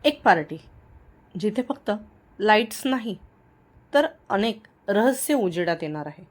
एक पार्टी जिथे फक्त लाईट्स नाही तर अनेक रहस्य उजेडात येणार आहे.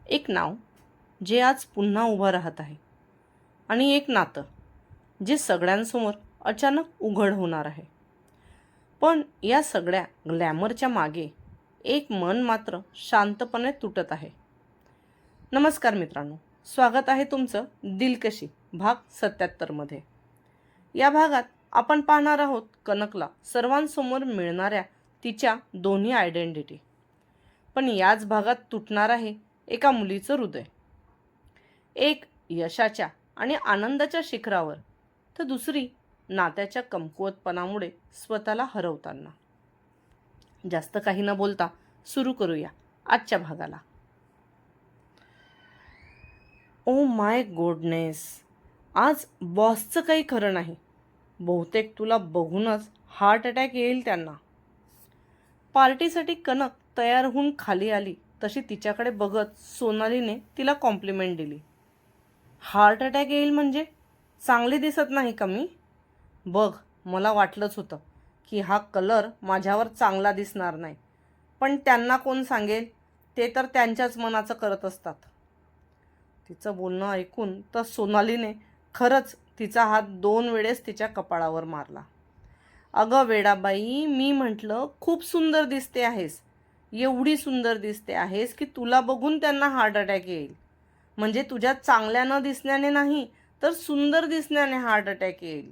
एक नाव जे आज पुन्हा उभं राहत आहे आणि एक नातं जे सगळ्यांसमोर अचानक उघड होणार आहे. पण या सगळ्या ग्लॅमरच्या मागे एक मन मात्र शांतपणे तुटत आहे. नमस्कार मित्रांनो, स्वागत आहे तुमचं दिलकशी भाग 77 मध्ये. या भागात आपण पाहणार आहोत कनकला सर्वांसमोर मिळणाऱ्या तिच्या दोन्ही आयडेंटिटी. पण याच भागात तुटणार आहे एका मुलीचं हृदय. एक यशाच्या आणि आनंदाच्या शिखरावर, तर दुसरी नात्याच्या कमकुवतपणामुळे स्वतःला हरवताना. जास्त काही न बोलता सुरू करूया आजच्या भागाला. ओ माय गॉडनेस, आज बॉसचं काही खरं नाही. बहुतेक तुला बघूनच हार्ट अटॅक येईल त्यांना. पार्टीसाठी कनक तयार होऊन खाली आली तशी तिच्याकडे बघत सोनालीने तिला कॉम्प्लिमेंट दिली. हार्ट अटॅक येईल म्हणजे? चांगली दिसत नाही का मी? बघ, मला वाटलंच होतं की हा कलर माझ्यावर चांगला दिसणार नाही, पण त्यांना कोण सांगेल, ते तर त्यांच्याच मनाचं करत असतात. तिचं बोलणं ऐकून तर सोनालीने खरंच तिचा हात 2 वेळेस तिच्या कपाळावर मारला. अगं वेडाबाई, मी म्हटलं खूप सुंदर दिसते आहेस, एवढी सुंदर दिसते आहेस की तुला बघून त्यांना हार्ट अटॅक येईल. म्हणजे तुझ्या चांगल्या न दिसण्याने नाही, तर सुंदर दिसण्याने हार्ट अटॅक येईल,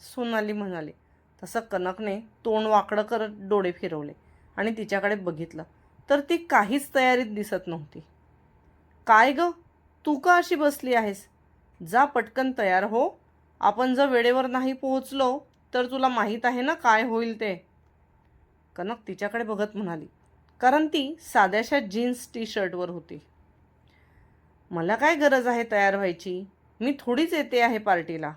सोनाली म्हणाली. तसं कनकने तोंड वाकडं करत डोळे फिरवले आणि तिच्याकडे बघितलं, तर ती काहीच तयारीत दिसत नव्हती. काय ग, तू का अशी बसली आहेस? जा पटकन तयार हो. आपण जर वेळेवर नाही पोहोचलो तर तुला माहीत आहे ना काय होईल ते. कनक तिच्याकडे बघत म्हणाली, कारण ती साध्याशा जीन्स टी शर्टवर होती. मला काय गरज आहे तयार व्हायची? मी थोडीच येते आहे पार्टीला,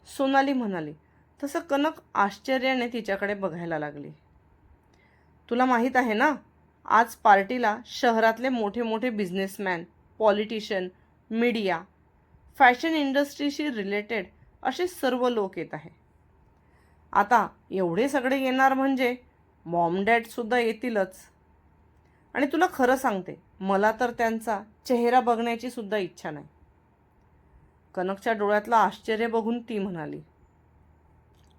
सोनाली म्हणाली. तसं कनक आश्चर्याने तिच्याकडे बघायला लागली. तुला माहीत आहे ना, आज पार्टीला शहरातले मोठे मोठे बिझनेसमॅन, पॉलिटिशियन, मीडिया, फॅशन इंडस्ट्रीशी रिलेटेड असे सर्व लोक येत आहे. आता एवढे सगळे येणार म्हणजे मॉम डॅडसुद्धा येतीलच. आणि तुला खरं सांगते, मला तर त्यांचा चेहरा बघण्याची सुद्धा इच्छा नाही. कनकच्या डोळ्यातलं आश्चर्य बघून ती म्हणाली,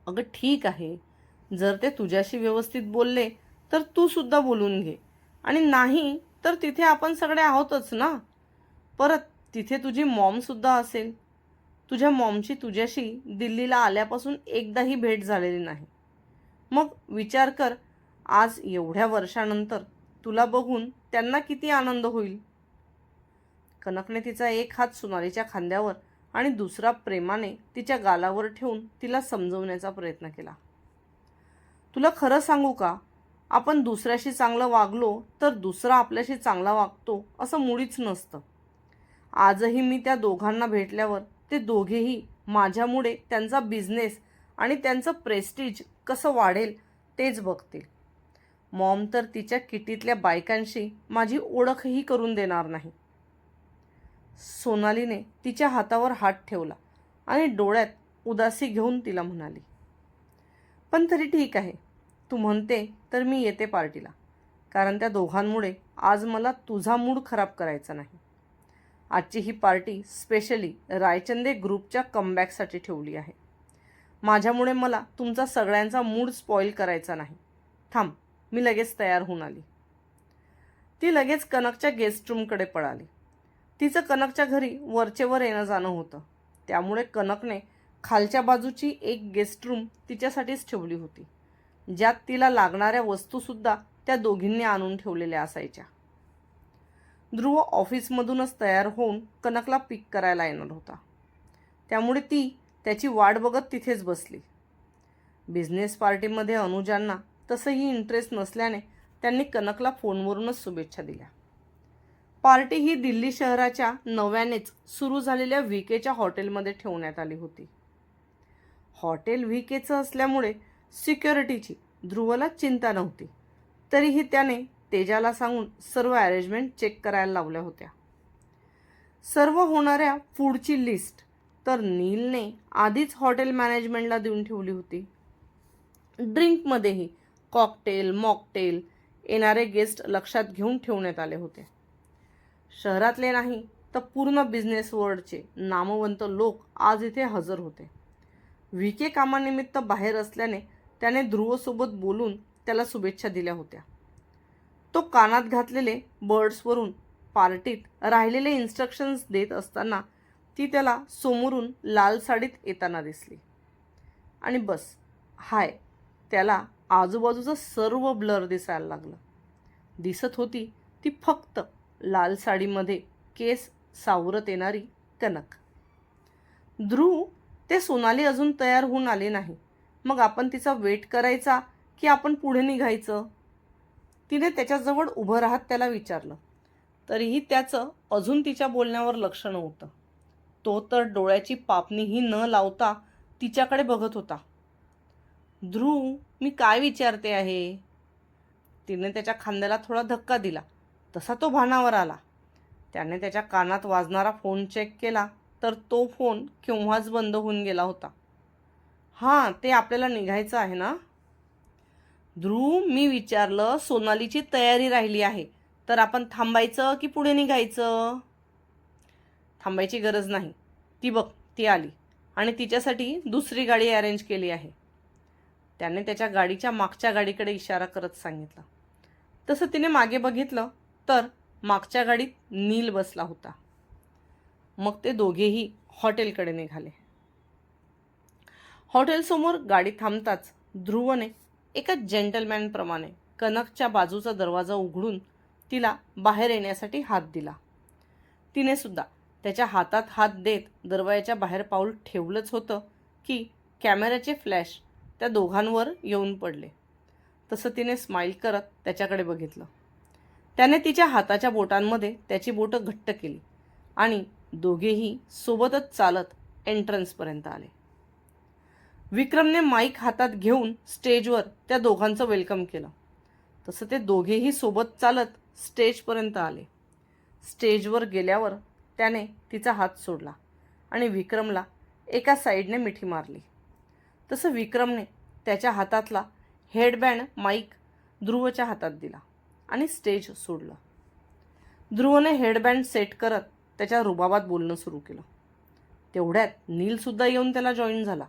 अगं ठीक आहे, जर ते तुझ्याशी व्यवस्थित बोलले तर तू सुद्धा बोलून घे, आणि नाही तर तिथे आपण सगळे आहोतच ना. परत तिथे तुझी मॉमसुद्धा असेल. तुझ्या मॉमची तुझ्याशी दिल्लीला आल्यापासून एकदाही भेट झालेली नाही. मग विचार कर, आज एवढ्या वर्षानंतर तुला बघून त्यांना किती आनंद होईल. कनकने तिचा एक हात सोनालीच्या खांद्यावर आणि दुसरा प्रेमाने तिच्या गालावर ठेवून तिला समजवण्याचा प्रयत्न केला. तुला खरं सांगू का, आपण दुसऱ्याशी चांगलं वागलो तर दुसरा आपल्याशी चांगला वागतो असं मुळीच नसतं. आजही मी त्या दोघांना भेटल्यावर ते दोघेही माझ्यामुळे त्यांचा बिझनेस आणि त्यांचं प्रेस्टीज कसं वाढेल तेच बघतील. मॉम तर तिच्या किटीतल्या बायकांशी माझी ओळखही करून देणार नाही. सोनालीने तिच्या हातावर हात ठेवला आणि डोळ्यात उदासी घेऊन तिला म्हणाली, पण तरी ठीक आहे, तू म्हणते तर मी येते पार्टीला, कारण त्या दोघांमुळे आज मला तुझा मूड खराब करायचा नाही. आजची ही पार्टी स्पेशली रायचंदे ग्रुपच्या कमबॅकसाठी ठेवली आहे. माझ्यामुळे मला तुमचा सगळ्यांचा मूड स्पॉईल करायचा नाही. थांब, मी लगेच तयार होऊन आली. ती लगेच कनकच्या गेस्ट रूमकडे पळाली. तिचं कनकच्या घरी वरचेवर येणं जाणं होतं, त्यामुळे कनकने खालच्या बाजूची एक गेस्ट रूम तिच्यासाठीच ठेवली होती, ज्यात तिला लागणाऱ्या वस्तूसुद्धा त्या दोघींनी आणून ठेवलेल्या असायच्या. ध्रुव ऑफिसमधूनच तयार होऊन कनकला पिक करायला येणार होता, त्यामुळे ती त्याची वाट बघत तिथेच बसली. बिझनेस पार्टीमध्ये अनुजांना तसंही इंटरेस्ट नसल्याने त्यांनी कनकला फोनवरूनच शुभेच्छा दिल्या. पार्टी ही दिल्ली शहराच्या नव्यानेच सुरू झालेल्या व्हीकेच्या हॉटेलमध्ये ठेवण्यात आली होती. हॉटेल व्हीकेचं असल्यामुळे सिक्युरिटीची ध्रुवला चिंता नव्हती. तरीही त्याने तेजाला सांगून सर्व अरेंजमेंट चेक करायला लावल्या होत्या. सर्व होणाऱ्या फूडची लिस्ट तर नीलने आधीच हॉटेल मॅनेजमेंटला देऊन ठेवली होती. ड्रिंकमध्येही कॉकटेल मॉकटेल येणारे गेस्ट लक्षात घेऊन ठेवण्यात आले होते. शहरातले नाही तर पूर्ण बिझनेस वर्ल्डचे नामवंत लोक आज इथे हजर होते. व्हीके कामानिमित्त बाहेर असल्याने त्याने ध्रुवसोबत बोलून त्याला शुभेच्छा दिल्या होत्या. तो कानात घातलेले बर्ड्सवरून पार्टीत राहिलेले इन्स्ट्रक्शन्स देत असताना ती त्याला समोरून लाल साडीत येताना दिसली. आणि बस हाय, त्याला आजूबाजूचं सर्व ब्लर दिसायला लागलं. दिसत होती ती फक्त लाल साडीमध्ये केस सावरत येणारी कनक. ध्रुव, ते सोनाली अजून तयार होऊन आली नाही, मग आपण तिचा वेट करायचा की आपण पुढे निघायचं? तिने त्याच्याजवळ उभं राहत त्याला विचारलं. तरीही त्याचं अजून तिच्या बोलण्यावर लक्ष नव्हतं. तो तर डोळ्याची पापणीही न लावता तिच्याकडे बघत होता. ध्रुव, मी काय विचारते आहे? तिने त्याच्या खांद्याला थोडा धक्का दिला. तसा तो भानावर आला. त्याने त्याच्या कानात वाजणारा फोन चेक केला तर तो फोन केव्हाच बंद होऊन गेला होता. हां, ते आपल्याला निघायचं आहे ना? ध्रुव, मी विचारलं, सोनालीची तयारी राहिली आहे तर आपण थांबायचं की पुढे निघायचं? थांबायची गरज नाही. ती बघ, ती आली आणि तिच्यासाठी दुसरी गाडी अरेंज केली आहे. त्याने त्याच्या गाडीच्या मागच्या गाडीकडे इशारा करत सांगितलं. तसं तिने मागे बघितलं तर मागच्या गाडीत नील बसला होता. मग ते दोघेही हॉटेलकडे निघाले. हॉटेलसमोर गाडी थांबताच ध्रुवने एका जेंटलमॅनप्रमाणे कनकच्या बाजूचा दरवाजा उघडून तिला बाहेर येण्यासाठी हात दिला. तिने सुद्धा त्याच्या हातात हात देत दरवाजाच्या बाहेर पाऊल ठेवलंच होतं की कॅमेऱ्याचे फ्लॅश त्या दोघांवर येऊन पडले. तसं तिने स्माईल करत त्याच्याकडे बघितलं. त्याने तिच्या हाताच्या बोटांमध्ये त्याची बोटं घट्ट केली आणि दोघेही सोबतच चालत एंट्रन्सपर्यंत आले. विक्रमने माईक हातात घेऊन स्टेजवर त्या दोघांचं वेलकम केलं. तसं ते दोघेही सोबत चालत स्टेजपर्यंत आले. स्टेजवर गेल्यावर त्याने तिचा हात सोडला आणि विक्रमला एका साईडने मिठी मारली. तसं विक्रमने त्याच्या हातातला हेडबँड माईक ध्रुवच्या हातात दिला आणि स्टेज सोडलं. ध्रुवने हेडबँड सेट करत त्याच्या रुबाबात बोलणं सुरू केलं. तेवढ्यात नीलसुद्धा येऊन त्याला जॉईन झाला.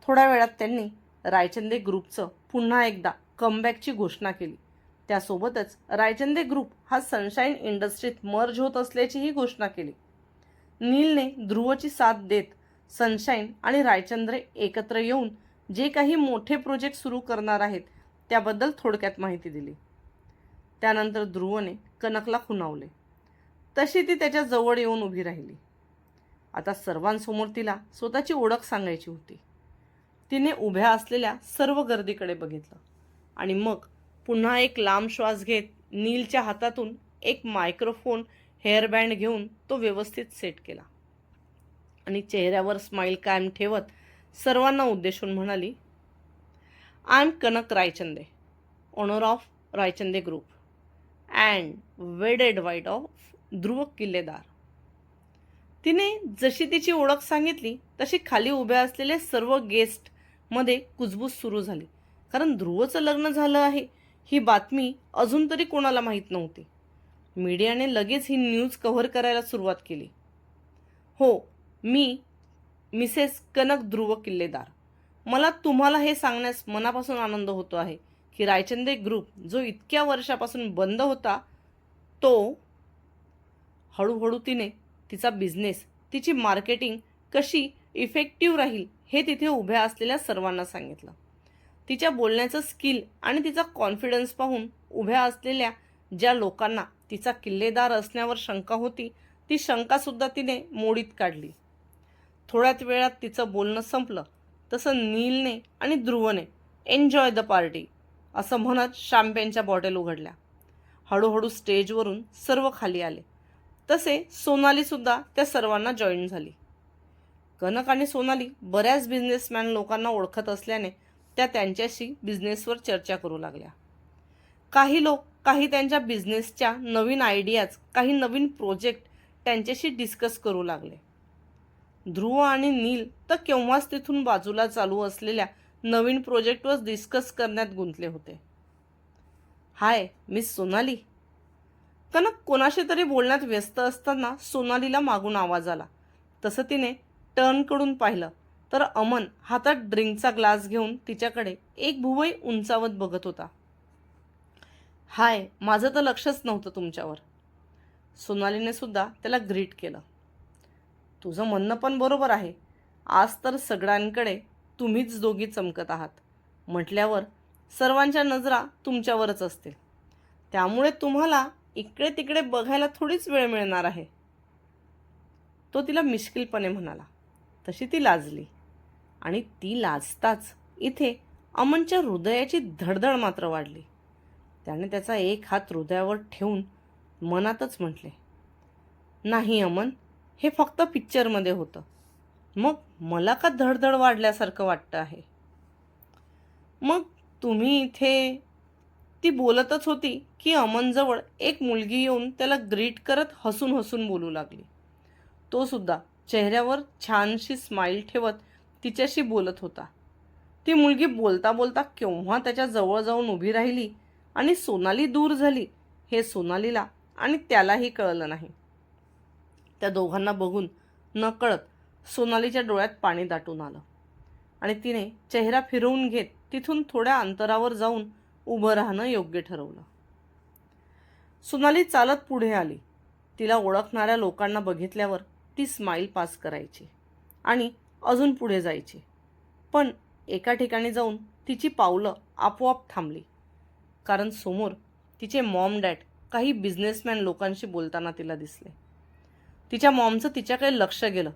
थोड्या वेळात त्यांनी रायचंदे ग्रुपचं पुन्हा एकदा कमबॅकची घोषणा केली. त्यासोबतच रायचंदे ग्रुप हा सनशाईन इंडस्ट्रीत मर्ज होत असल्याचीही घोषणा केली. नीलने ध्रुवची साथ देत सनशाईन आणि रायचंद्रे एकत्र येऊन जे काही मोठे प्रोजेक्ट सुरू करणार आहेत त्याबद्दल थोडक्यात माहिती दिली. त्यानंतर ध्रुवने कनकला खुणावले. तशी ती त्याच्या जवळ येऊन उभी राहिली. आता सर्वांसमोर तिला स्वतःची ओळख सांगायची होती. तिने उभ्या असलेल्या सर्व गर्दीकडे बघितलं आणि मग पुन्हा एक लांब श्वास घेत नीलच्या हातातून एक मायक्रोफोन हेअरबँड घेऊन तो व्यवस्थित सेट केला आणि चेहऱ्यावर स्माईल कायम ठेवत सर्वांना उद्देशून म्हणाली, I am Kanak Raichande, owner of Raichande group and wedded wife of Dhruv Killedar. तिने जशी तिची ओळख सांगितली तशी खाली उभ्या असलेले सर्व गेस्टमध्ये कुजबूज सुरू झाली. कारण ध्रुवचं लग्न झालं आहे ही बातमी अजून तरी कोणाला माहीत नव्हती. मीडियाने लगेच ही न्यूज कव्हर करायला सुरुवात केली. हो, मी मिसेस कनक ध्रुव किल्लेदार. मला तुम्हाला हे सांगण्यास मनापासून आनंद होतो आहे की रायचंदे ग्रुप जो इतक्या वर्षापासून बंद होता तो हळूहळू तिने तिचा बिझनेस, तिची मार्केटिंग कशी इफेक्टिव्ह राहील हे तिथे उभ्या असलेल्या सर्वांना सांगितलं. तिच्या बोलण्याचं स्किल आणि तिचा कॉन्फिडन्स पाहून उभ्या असलेल्या ज्या लोकांना तिचा किल्लेदार असण्यावर शंका होती ती शंकासुद्धा तिने मोडीत काढली. थोड्याच वेळात तिचं बोलणं संपलं तसं नीलने आणि ध्रुवने एन्जॉय द पार्टी असं म्हणत शॅम्पेनच्या बॉटल उघडल्या. हळूहळू स्टेजवरून सर्व खाली आले. तसे सोनालीसुद्धा त्या सर्वांना जॉईन झाली. कनक आणि सोनाली बऱ्याच बिझनेसमॅन लोकांना ओळखत असल्याने त्या त्यांच्याशी बिझनेसवर चर्चा करू लागल्या. काही लोक काही त्यांच्या बिझनेसच्या नवीन आयडियाज, काही नवीन प्रोजेक्ट त्यांच्याशी डिस्कस करू लागले. ध्रुव आणि नील तर केव्हाच तिथून बाजूला चालू असलेल्या नवीन प्रोजेक्टवर डिस्कस करण्यात गुंतले होते. Hi miss Sonali. कनक कोणाशी तरी बोलण्यात व्यस्त असताना सोनालीला मागून आवाज आला. तसं तिने टर्नकडून पाहिलं तर अमन हातात ड्रिंकचा ग्लास घेऊन तिच्याकडे एक भुवई उंचावत बघत होता. हाय, माझं तर लक्षच नव्हतं तुमच्यावर. सोनालीने सुद्धा त्याला ग्रीट केलं. तुझं म्हणणं पण बरोबर आहे. आज तर सगळ्यांकडे तुम्हीच दोघी चमकत आहात म्हटल्यावर सर्वांच्या नजरा तुमच्यावरच असतील. त्यामुळे तुम्हाला इकडे तिकडे बघायला थोडीच वेळ मिळणार आहे. तो तिला मिश्किलपणे म्हणाला. तशी ती लाजली आणि ती लाजताच इथे अमनच्या हृदयाची धडधड मात्र वाढली. त्याने त्याचा एक हात हृदयावर ठेवून मनातच म्हटले, नाही अमन, हे फक्त पिक्चरमध्ये होतं. मग मला का धडधड वाढल्यासारखं वाटतं आहे? मग तुम्ही इथे. ती बोलतच होती की अमनजवळ एक मुलगी येऊन त्याला ग्रीट करत हसून हसून बोलू लागली. तो सुद्धा चेहऱ्यावर छानशी स्माईल ठेवत तिच्याशी बोलत होता. ती मुलगी बोलता बोलता केव्हा त्याच्या जवळ जाऊन उभी राहिली आणि सोनाली दूर झाली हे सोनालीला आणि त्यालाही कळलं नाही. त्या दोघांना बघून नकळत सोनालीच्या डोळ्यात पाणी दाटून आलं आणि तिने चेहरा फिरवून घेत तिथून थोड्या अंतरावर जाऊन उभं राहणं योग्य ठरवलं. सोनाली चालत पुढे आली. तिला ओळखणाऱ्या लोकांना बघितल्यावर ती स्माईल पास करायची आणि अजून पुढे जायची. पण एका ठिकाणी जाऊन तिची पावलं आपोआप थांबली, कारण समोर तिचे मॉम डॅड काही बिझनेसमॅन लोकांशी बोलताना तिला दिसले. तिच्या मॉमचं तिच्याकडे लक्ष गेलं.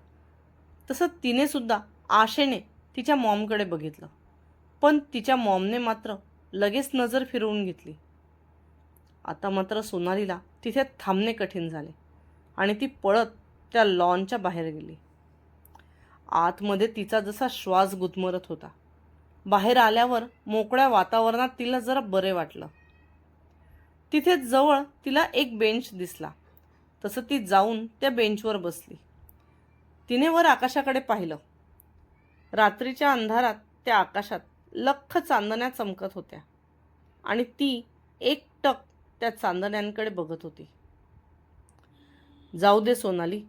तसं तिने सुद्धा आशेने तिच्या मॉमकडे बघितलं, पण तिच्या मॉमने मात्र लगेच नजर फिरवून घेतली. आता मात्र सोनालीला तिथे थांबणे कठीण झाले आणि ती पळत त्या लॉनच्या बाहेर गेली. आतमध्ये तिचा जसा श्वास गुदमरत होता. बाहेर आल्यावर मोकळ्या वातावरणात तिला जरा बरे वाटलं. तिथे जवळ तिला एक बेंच दिसला. तसं ती जाऊन त्या बेंचवर बसली. तिने वर आकाशाकडे पाहिलं. रात्रीच्या अंधारात त्या आकाशात लख्ख चांदण्या चमकत होत्या आणि ती एकटक त्या चांदण्यांकडे बघत होती. जाऊ दे सोनाली,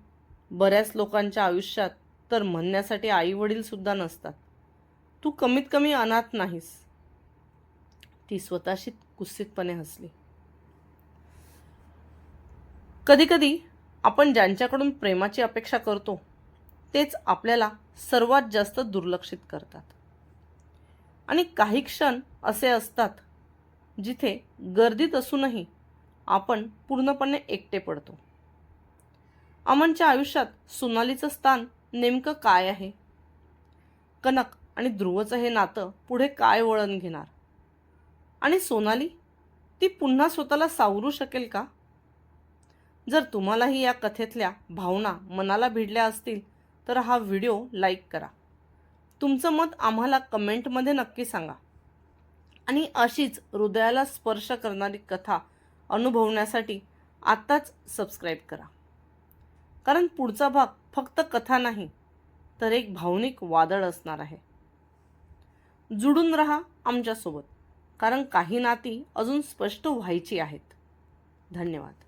बऱ्याच लोकांच्या आयुष्यात तर म्हणण्यासाठी आई वडील सुद्धा नसतात. तू कमीत कमी अनाथ नाहीस. ती स्वतःशी कुत्सितपणे हसली. कधीकधी आपण ज्यांच्याकडून प्रेमाची अपेक्षा करतो तेच आपल्याला सर्वात जास्त दुर्लक्षित करतात. आणि काही क्षण असे असतात जिथे गर्दीत असूनही आपण पूर्णपणे एकटे पडतो. अमनच्या आयुष्यात सोनालीचं स्थान नेमकं काय आहे? कनक आणि ध्रुवचं हे नातं पुढे काय वळण घेणार? आणि सोनाली, ती पुन्हा स्वतःला सावरू शकेल का? जर तुम्हालाही या कथेतल्या भावना मनाला भिडल्या असतील तर हा व्हिडिओ लाईक करा. तुमचं मत आम्हाला कमेंटमध्ये नक्की सांगा. आणि अशीच हृदयाला स्पर्श करणारी कथा अनुभवण्यासाठी आत्ताच सबस्क्राईब करा. कारण पुढचा भाग फक्त कथा नाही तर एक भावनिक वादळ असणार आहे. जुडून रहा आमच्यासोबत, कारण काही नाती अजून स्पष्ट व्हायची आहेत. धन्यवाद.